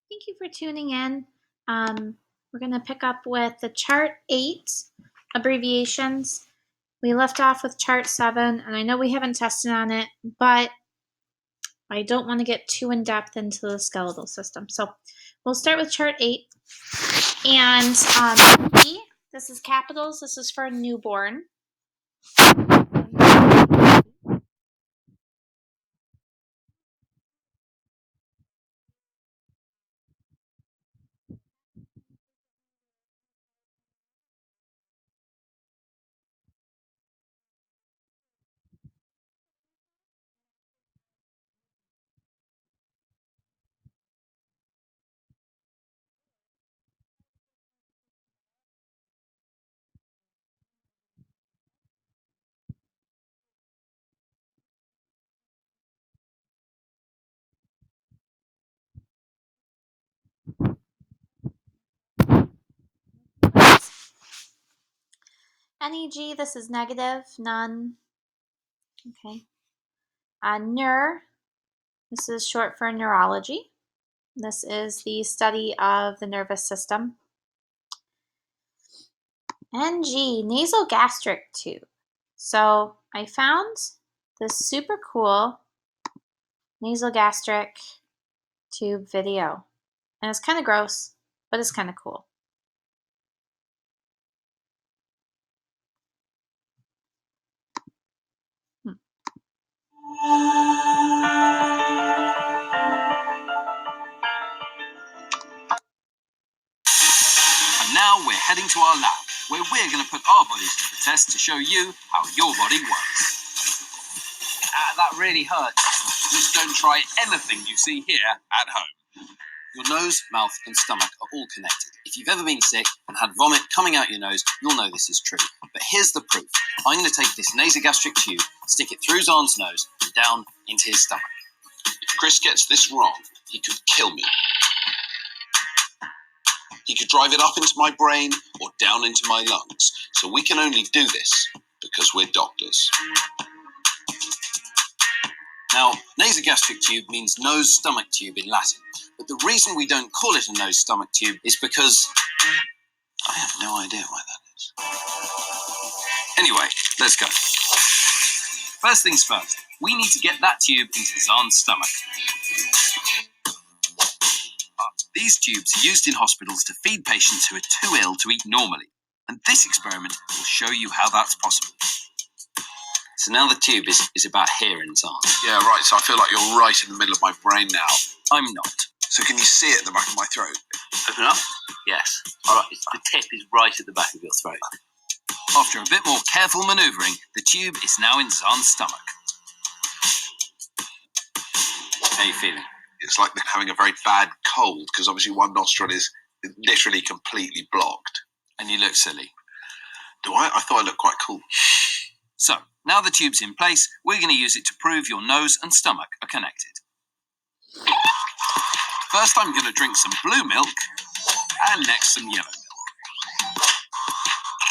Thank you for tuning in. We're going to pick up with the chart 8 abbreviations. We left off with chart 7, and I know we haven't tested on it, but I don't want to get too in depth into the skeletal system. So we'll start with chart 8. And E, this is capitals. This is for newborn. NEG, this is negative, none. Okay. Neur, this is short for neurology. This is the study of the nervous system. NG, nasogastric tube. So I found this super cool nasogastric tube video. And it's kind of gross, but it's kind of cool. And now we're heading to our lab, where we're going to put our bodies to the test to show you how your body works. That really hurts. Just don't try anything you see here at home. Your nose, mouth and stomach are all connected. If you've ever been sick and had vomit coming out your nose, you'll know this is true. But here's the proof. I'm going to take this nasogastric tube, stick it through Zahn's nose and down into his stomach. If Chris gets this wrong, he could kill me. He could drive it up into my brain or down into my lungs. So we can only do this because we're doctors. Now, nasogastric tube means nose-stomach tube in Latin. But the reason we don't call it a nose-stomach tube is because I have no idea why that is. Anyway, let's go. First things first, we need to get that tube into Zahn's stomach. These tubes are used in hospitals to feed patients who are too ill to eat normally. And this experiment will show you how that's possible. So now the tube is about here in Zahn. Yeah, right, so I feel like you're right in the middle of my brain now. I'm not. So can you see it at the back of my throat? Open up? Yes. All right, the tip is right at the back of your throat. After a bit more careful manoeuvring, the tube is now in Zahn's stomach. How are you feeling? It's like having a very bad cold, because obviously one nostril is literally completely blocked. And you look silly. Do I? I thought I looked quite cool. So, now the tube's in place, we're going to use it to prove your nose and stomach are connected. First, I'm going to drink some blue milk, and next some yellow milk.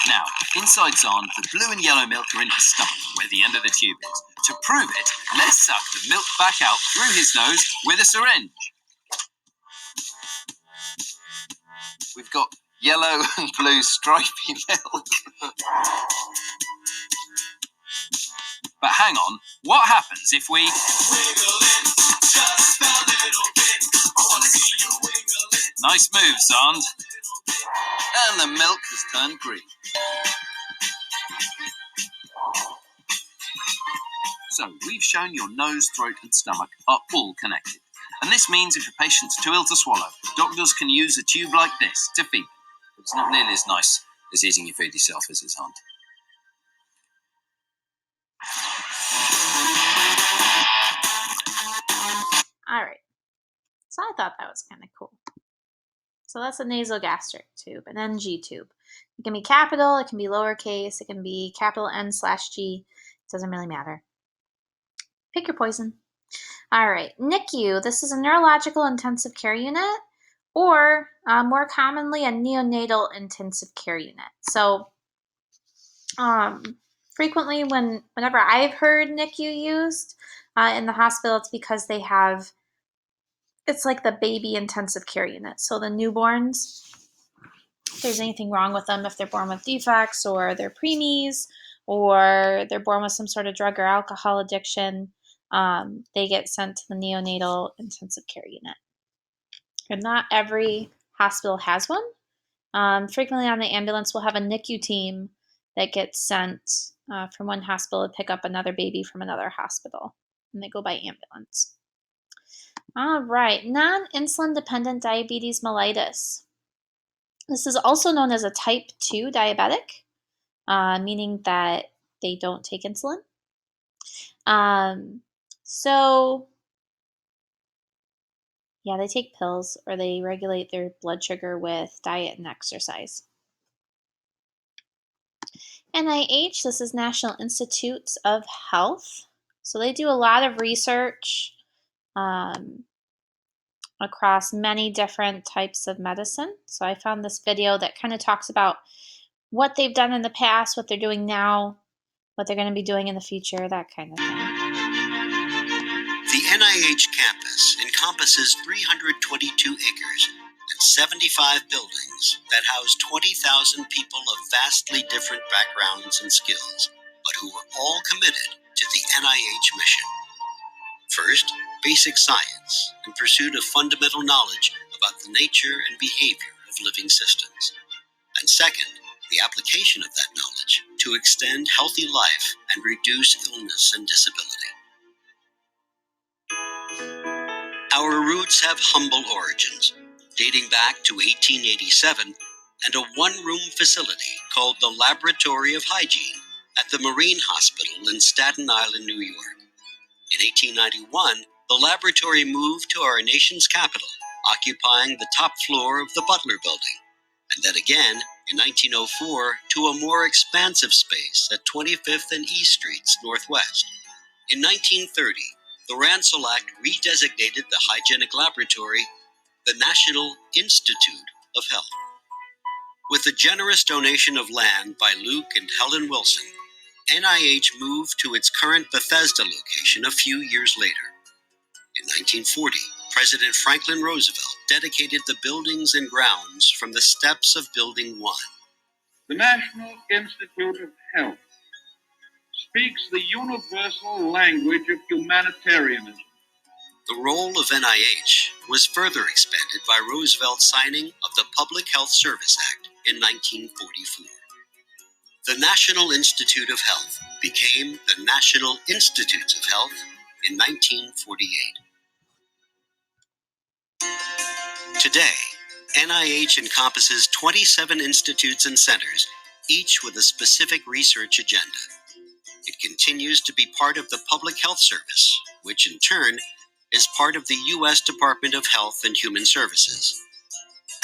Now, inside Zahn, the blue and yellow milk are in his stomach, where the end of the tube is. To prove it, let's suck the milk back out through his nose with a syringe. We've got yellow and blue stripy milk. But hang on, what happens if we wiggle it just a little bit? I want to see you wiggle it. Nice move, Zahn. And the milk has turned green. So we've shown your nose, throat and stomach are all connected. And this means if a patient's too ill to swallow, doctors can use a tube like this to feed them. It's not nearly as nice as eating your food yourself, is it, Zahn? All right. So I thought that was kind of cool. So that's a nasogastric tube, an NG tube. It can be capital, it can be lowercase, it can be capital N/G. It doesn't really matter. Pick your poison. All right, NICU. This is a neurological intensive care unit, or more commonly, a neonatal intensive care unit. So frequently whenever I've heard NICU used in the hospital, it's because they have it's like the baby intensive care unit. So the newborns, if there's anything wrong with them, if they're born with defects or they're preemies or they're born with some sort of drug or alcohol addiction, they get sent to the neonatal intensive care unit. And not every hospital has one. Frequently on the ambulance, we'll have a NICU team that gets sent from one hospital to pick up another baby from another hospital, and they go by ambulance. All right, non-insulin dependent diabetes mellitus. This is also known as a type 2 diabetic, meaning that they don't take insulin. So, yeah, they take pills or they regulate their blood sugar with diet and exercise. NIH, this is National Institutes of Health. So they do a lot of research across many different types of medicine. So I found this video that kind of talks about what they've done in the past, what they're doing now, what they're going to be doing in the future, that kind of thing. The NIH campus encompasses 322 acres and 75 buildings that house 20,000 people of vastly different backgrounds and skills, but who are all committed to the NIH mission. First, basic science in pursuit of fundamental knowledge about the nature and behavior of living systems. And second, the application of that knowledge to extend healthy life and reduce illness and disability. Our roots have humble origins, dating back to 1887 and a one-room facility called the Laboratory of Hygiene at the Marine Hospital in Staten Island, New York. In 1891, the laboratory moved to our nation's capital, occupying the top floor of the Butler Building, and then again in 1904 to a more expansive space at 25th and E Streets Northwest. In 1930, the Ransel Act redesignated the hygienic laboratory the National Institute of Health. With the generous donation of land by Luke and Helen Wilson, NIH moved to its current Bethesda location a few years later. In 1940, President Franklin Roosevelt dedicated the buildings and grounds from the steps of Building 1. The National Institute of Health speaks the universal language of humanitarianism. The role of NIH was further expanded by Roosevelt's signing of the Public Health Service Act in 1944. The National Institute of Health became the National Institutes of Health in 1948. Today, NIH encompasses 27 institutes and centers, each with a specific research agenda. It continues to be part of the Public Health Service, which in turn is part of the U.S. Department of Health and Human Services.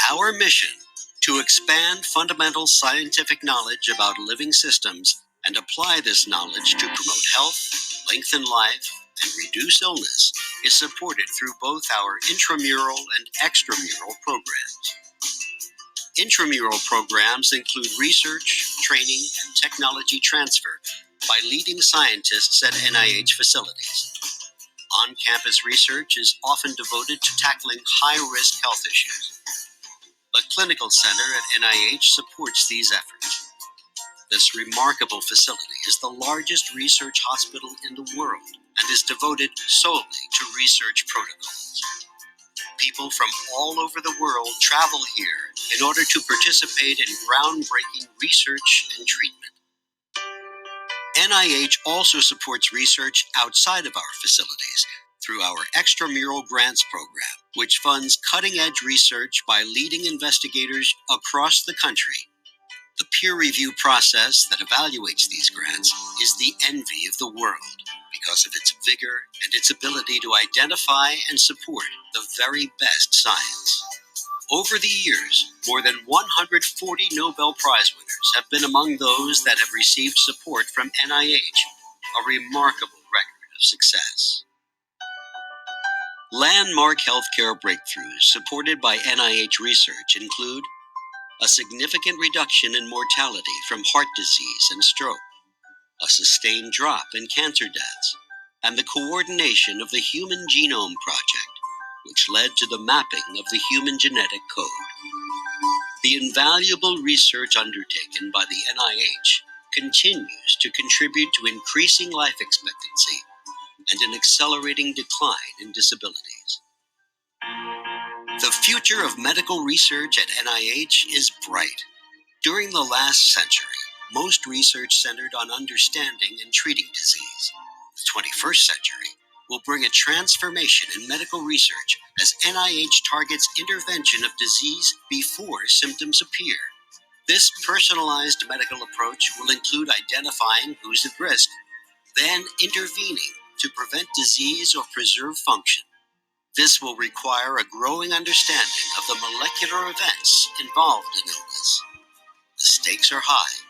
Our mission, to expand fundamental scientific knowledge about living systems and apply this knowledge to promote health, lengthen life, and reduce illness, is supported through both our intramural and extramural programs. Intramural programs include research, training, and technology transfer by leading scientists at NIH facilities. On-campus research is often devoted to tackling high-risk health issues. The Clinical Center at NIH supports these efforts. This remarkable facility is the largest research hospital in the world and is devoted solely to research protocols. People from all over the world travel here in order to participate in groundbreaking research and treatment. NIH also supports research outside of our facilities through our Extramural Grants Program, which funds cutting-edge research by leading investigators across the country. The peer review process that evaluates these grants is the envy of the world because of its vigor and its ability to identify and support the very best science. Over the years, more than 140 Nobel Prize winners have been among those that have received support from NIH, a remarkable record of success. Landmark healthcare breakthroughs supported by NIH research include a significant reduction in mortality from heart disease and stroke, a sustained drop in cancer deaths, and the coordination of the Human Genome Project, which led to the mapping of the human genetic code. The invaluable research undertaken by the NIH continues to contribute to increasing life expectancy and an accelerating decline in disabilities. The future of medical research at NIH is bright. During the last century, most research centered on understanding and treating disease. The 21st century will bring a transformation in medical research as NIH targets intervention of disease before symptoms appear. This personalized medical approach will include identifying who's at risk, then intervening to prevent disease or preserve function. This will require a growing understanding of the molecular events involved in illness. The stakes are high,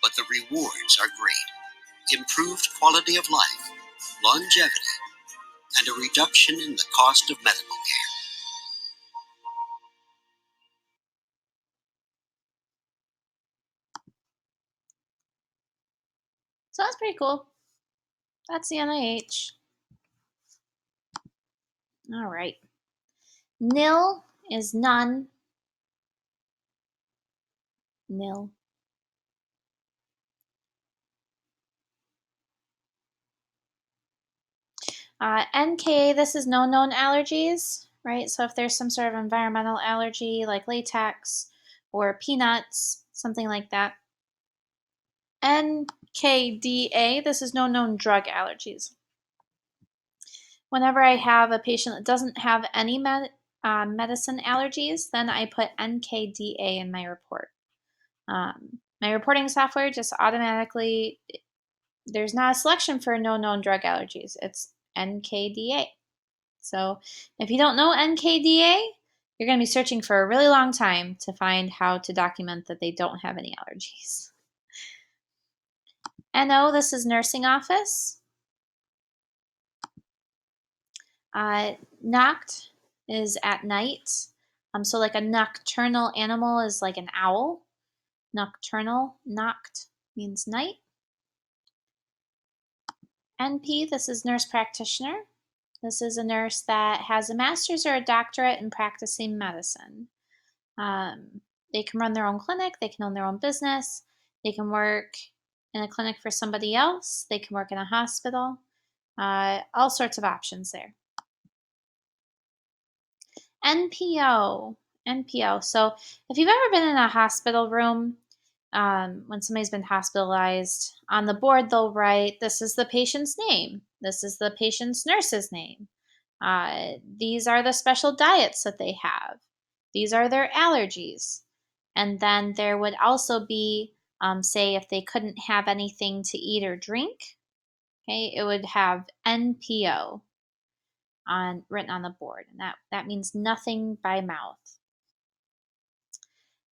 but the rewards are great. Improved quality of life, longevity, and a reduction in the cost of medical care. So that's pretty cool. That's the NIH. All right. Nil is none. Nil. NK, this is no known allergies, right? So if there's some sort of environmental allergy like latex or peanuts, something like that. NKDA, this is no known drug allergies. Whenever I have a patient that doesn't have any medicine allergies, then I put NKDA in my report. My reporting software just automatically, there's not a selection for no known drug allergies. It's NKDA. So if you don't know NKDA, you're going to be searching for a really long time to find how to document that they don't have any allergies. NO, this is nursing office. Noct is at night. So like a nocturnal animal is like an owl. Nocturnal, noct means night. NP, this is nurse practitioner. This is a nurse that has a master's or a doctorate in practicing medicine. They can run their own clinic, they can own their own business, they can work in a clinic for somebody else, they can work in a hospital, all sorts of options there. NPO. So if you've ever been in a hospital room, when somebody's been hospitalized, on the board they'll write, this is the patient's name, this is the patient's nurse's name, these are the special diets that they have, these are their allergies. And then there would also be, say, if they couldn't have anything to eat or drink, okay, it would have NPO written on the board, and that means nothing by mouth.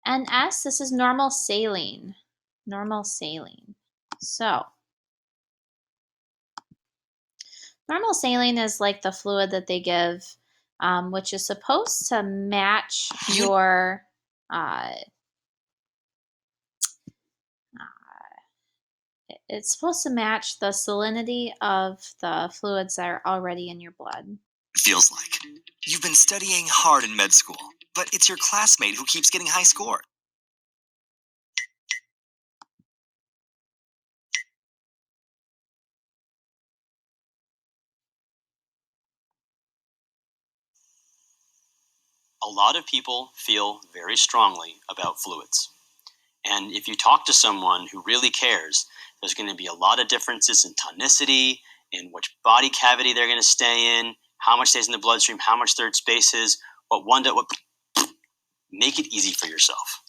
NS, this is normal saline. Normal saline. So, normal saline is like the fluid that they give, which is supposed to match your it's supposed to match the salinity of the fluids that are already in your blood. Feels like you've been studying hard in med school, but it's your classmate who keeps getting high scores. A lot of people feel very strongly about fluids. And if you talk to someone who really cares, there's going to be a lot of differences in tonicity, in which body cavity they're going to stay in, how much stays in the bloodstream, how much third space is, make it easy for yourself.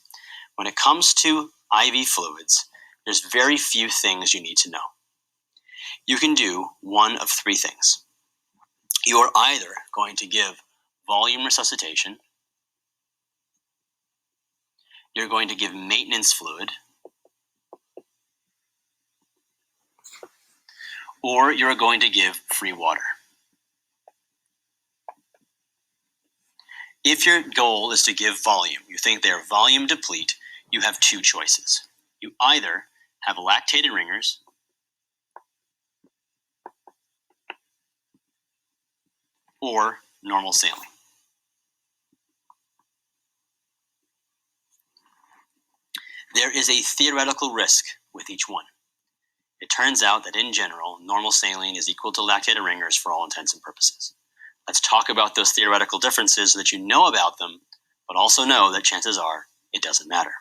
When it comes to IV fluids, there's very few things you need to know. You can do one of three things. You are either going to give volume resuscitation, you're going to give maintenance fluid, or you're going to give free water. If your goal is to give volume, you think they're volume deplete, you have two choices. You either have lactated ringers or normal saline. There is a theoretical risk with each one. It turns out that in general, normal saline is equal to lactated ringers for all intents and purposes. Let's talk about those theoretical differences so that you know about them, but also know that chances are it doesn't matter.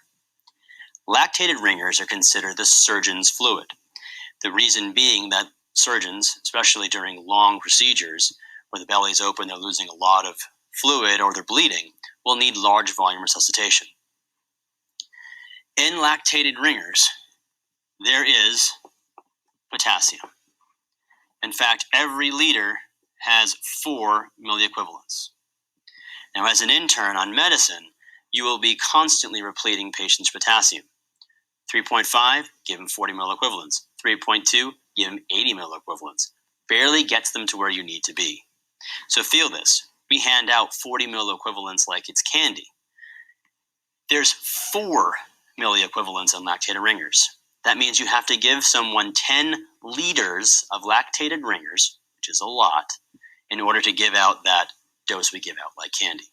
Lactated ringers are considered the surgeon's fluid. The reason being that surgeons, especially during long procedures where the belly is open, they're losing a lot of fluid or they're bleeding, will need large volume resuscitation. In lactated ringers, there is potassium. In fact, every liter has 4 milliequivalents. Now, as an intern on medicine, you will be constantly repleting patients' potassium. 3.5, give them 40 milliequivalents. 3.2, give them 80 milliequivalents. Barely gets them to where you need to be. So feel this. We hand out 40 milliequivalents like it's candy. There's 4 milliequivalents in lactated ringers. That means you have to give someone 10 liters of lactated ringers, which is a lot, in order to give out that dose we give out like candy.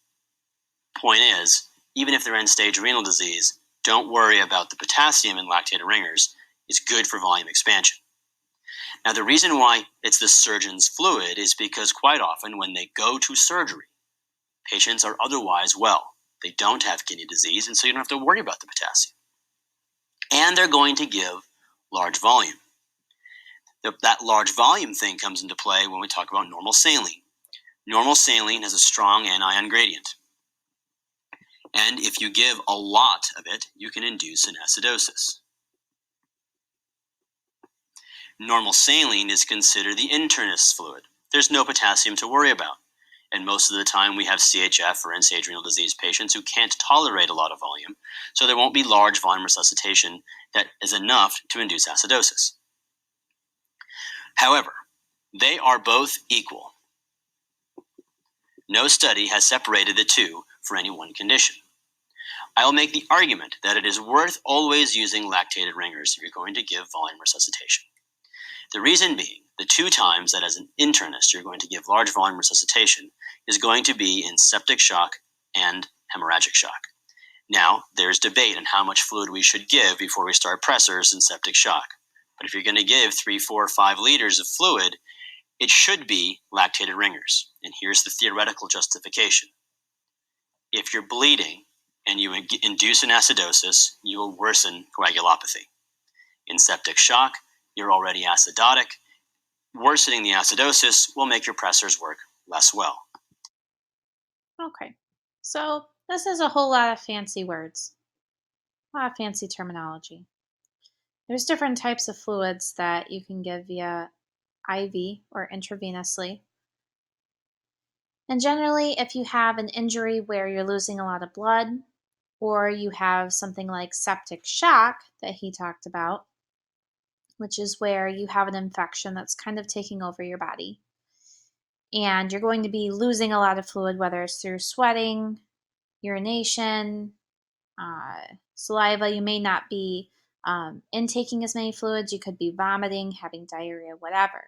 Point is, even if they're end-stage renal disease, don't worry about the potassium in lactated ringers. It's good for volume expansion. Now, the reason why it's the surgeon's fluid is because quite often when they go to surgery, patients are otherwise well. They don't have kidney disease, and so you don't have to worry about the potassium. And they're going to give large volume. That large volume thing comes into play when we talk about normal saline. Normal saline has a strong anion gradient. And if you give a lot of it, you can induce an acidosis. Normal saline is considered the internist's fluid. There's no potassium to worry about. And most of the time we have CHF or end-stage renal disease patients who can't tolerate a lot of volume, so there won't be large volume resuscitation that is enough to induce acidosis. However, they are both equal. No study has separated the two for any one condition. I will make the argument that it is worth always using lactated ringers if you're going to give volume resuscitation. The reason being, the 2 times that as an internist you're going to give large volume resuscitation is going to be in septic shock and hemorrhagic shock. Now, there's debate on how much fluid we should give before we start pressors in septic shock. But if you're going to give 3, 4, 5 liters of fluid, it should be lactated ringers. And here's the theoretical justification. If you're bleeding and you induce an acidosis, you will worsen coagulopathy. In septic shock, you're already acidotic. Worsening the acidosis will make your pressors work less well. Okay, so this is a whole lot of fancy words, a lot of fancy terminology. There's different types of fluids that you can give via IV or intravenously. And generally, if you have an injury where you're losing a lot of blood, or you have something like septic shock that he talked about, which is where you have an infection that's kind of taking over your body, and you're going to be losing a lot of fluid, whether it's through sweating, urination, saliva. You may not be intaking as many fluids. You could be vomiting, having diarrhea, whatever.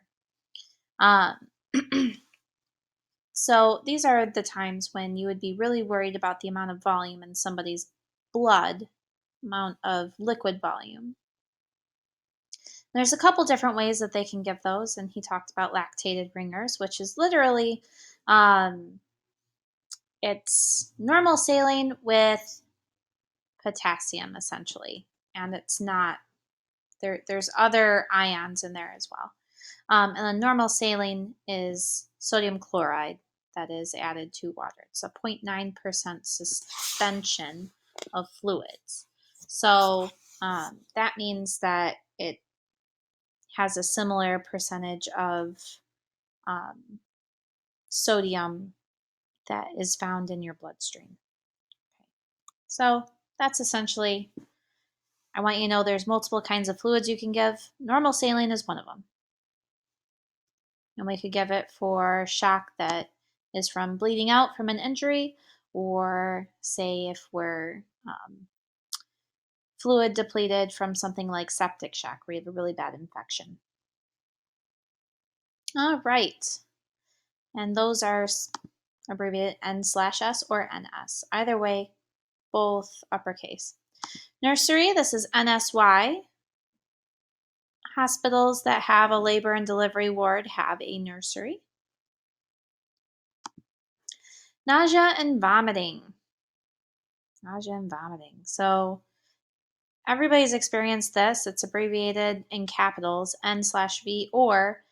So these are the times when you would be really worried about the amount of volume in somebody's blood, amount of liquid volume. There's a couple different ways that they can give those, and he talked about lactated ringers, which is literally it's normal saline with potassium, essentially, and it's not there's other ions in there as well. And then normal saline is sodium chloride that is added to water. It's a 0.9% suspension of fluids. So that means that it has a similar percentage of sodium that is found in your bloodstream. Okay. So that's essentially, I want you to know there's multiple kinds of fluids you can give. Normal saline is one of them. And we could give it for shock that is from bleeding out from an injury, or say if we're fluid depleted from something like septic shock, where you have a really bad infection. All right. And those are abbreviated N/S or NS. Either way, both uppercase. Nursery, this is NSY. Hospitals that have a labor and delivery ward have a nursery. Nausea and vomiting. Nausea and vomiting. So everybody's experienced this. It's abbreviated in capitals N/V or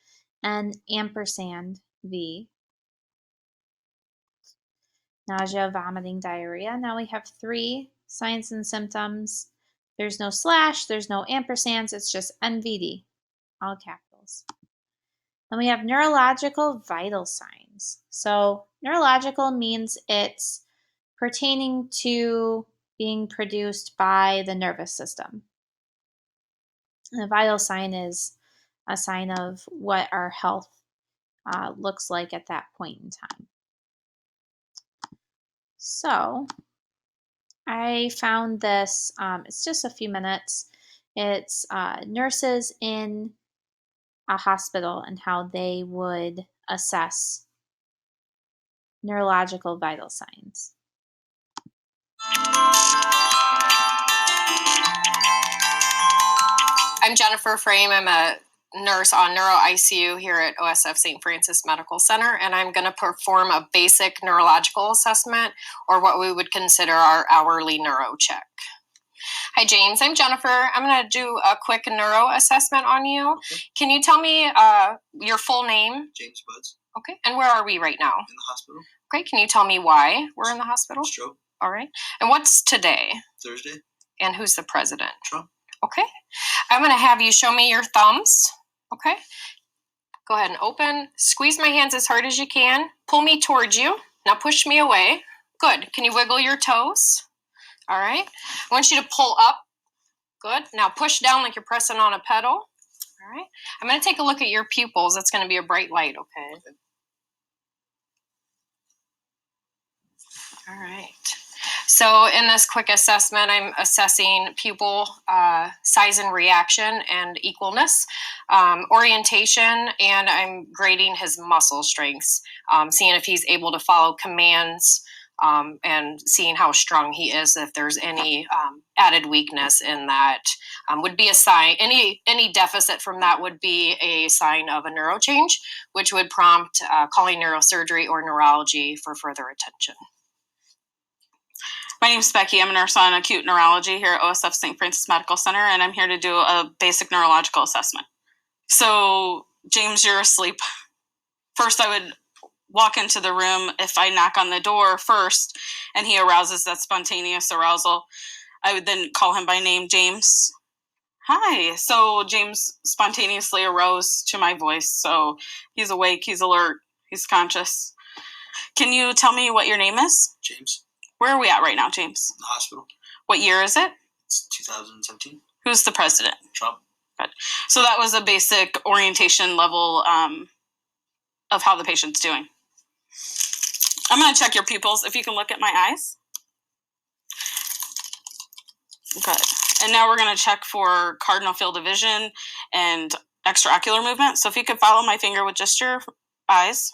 N&V. Nausea, vomiting, diarrhea. Now we have 3 signs and symptoms. There's no slash, there's no ampersands, it's just NVD, all capitals. Then we have neurological vital signs. So neurological means it's pertaining to being produced by the nervous system. And the vital sign is a sign of what our health looks like at that point in time. So I found this, it's just a few minutes. It's nurses in a hospital and how they would assess neurological vital signs. I'm Jennifer Frame. I'm a nurse on Neuro ICU here at OSF St. Francis Medical Center, and I'm going to perform a basic neurological assessment, or what we would consider our hourly neuro check. Hi, James. I'm Jennifer. I'm going to do a quick neuro assessment on you. Okay. Can you tell me your full name? James Buds. Okay. And where are we right now? In the hospital. Okay. Can you tell me why we're in the hospital? Stroke. All right. And what's today? Thursday. And who's the president? Trump. Okay. I'm going to have you show me your thumbs. Okay. Go ahead and open. Squeeze my hands as hard as you can. Pull me towards you. Now push me away. Good. Can you wiggle your toes? All right. I want you to pull up. Good. Now push down like you're pressing on a pedal. All right. I'm going to take a look at your pupils. It's going to be a bright light, okay? All right. So in this quick assessment, I'm assessing pupil size and reaction and equalness, orientation, and I'm grading his muscle strengths, seeing if he's able to follow commands, and seeing how strong he is. If there's any added weakness in that, would be a sign. Any deficit from that would be a sign of a neuro change, which would prompt calling neurosurgery or neurology for further attention. My name's Becky. I'm a nurse on acute neurology here at OSF St. Francis Medical Center, and I'm here to do a basic neurological assessment. So, James, you're asleep. First, I would walk into the room. If I knock on the door first and he arouses that spontaneous arousal, I would then call him by name, James. Hi. So James spontaneously arose to my voice. So he's awake, he's alert, he's conscious. Can you tell me what your name is? James. Where are we at right now, James? In the hospital. What year is it? It's 2017. Who's the president? Trump. Good. So that was a basic orientation level of how the patient's doing. I'm going to check your pupils. If you can look at my eyes. Good. And now we're going to check for cardinal field of vision and extraocular movement. So if you could follow my finger with just your eyes.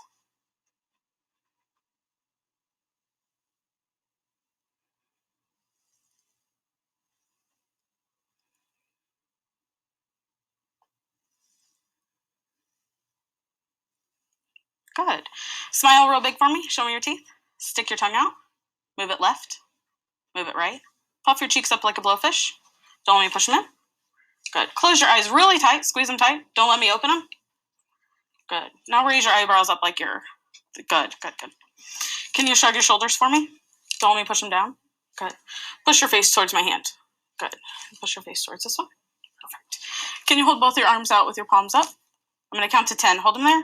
Good. Smile real big for me. Show me your teeth. Stick your tongue out. Move it left. Move it right. Puff your cheeks up like a blowfish. Don't let me push them in. Good. Close your eyes really tight. Squeeze them tight. Don't let me open them. Good. Now raise your eyebrows up like you're... Good, good, good. Can you shrug your shoulders for me? Don't let me push them down. Good. Push your face towards my hand. Good. Push your face towards this one. Perfect. Can you hold both your arms out with your palms up? I'm going to count to 10. Hold them there.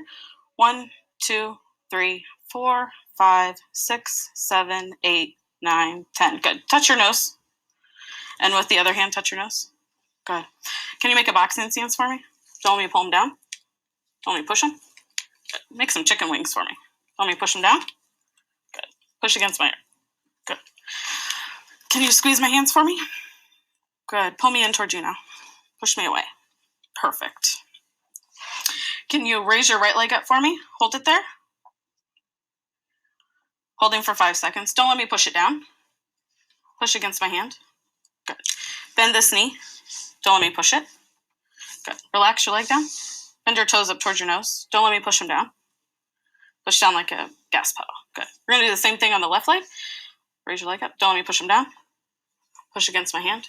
1, 2, 3, 4, 5, 6, 7, 8, 9, 10. Good. Touch your nose. And with the other hand, touch your nose. Good. Can you make a boxing stance for me? Don't let me pull them down. Don't let me push them. Good. Make some chicken wings for me. Don't let me push them down. Good. Push against my ear. Good. Can you squeeze my hands for me? Good. Pull me in towards you now. Push me away. Perfect. Can you raise your right leg up for me? Hold it there. Holding for 5 seconds. Don't let me push it down. Push against my hand. Good. Bend this knee. Don't let me push it. Good. Relax your leg down. Bend your toes up towards your nose. Don't let me push them down. Push down like a gas pedal. Good. We're going to do the same thing on the left leg. Raise your leg up. Don't let me push them down. Push against my hand.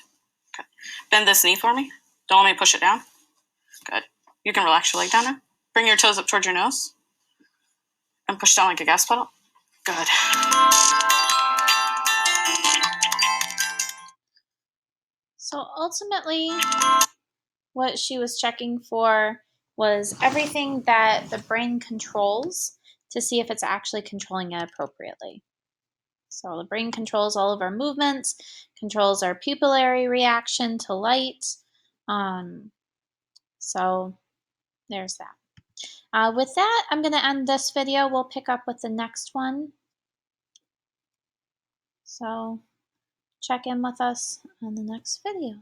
Good. Bend this knee for me. Don't let me push it down. Good. You can relax your leg down now. Bring your toes up towards your nose. And push down like a gas pedal. Good. So ultimately, what she was checking for was everything that the brain controls to see if it's actually controlling it appropriately. So the brain controls all of our movements, controls our pupillary reaction to light. So there's that. With that, I'm going to end this video. We'll pick up with the next one. So check in with us on the next video.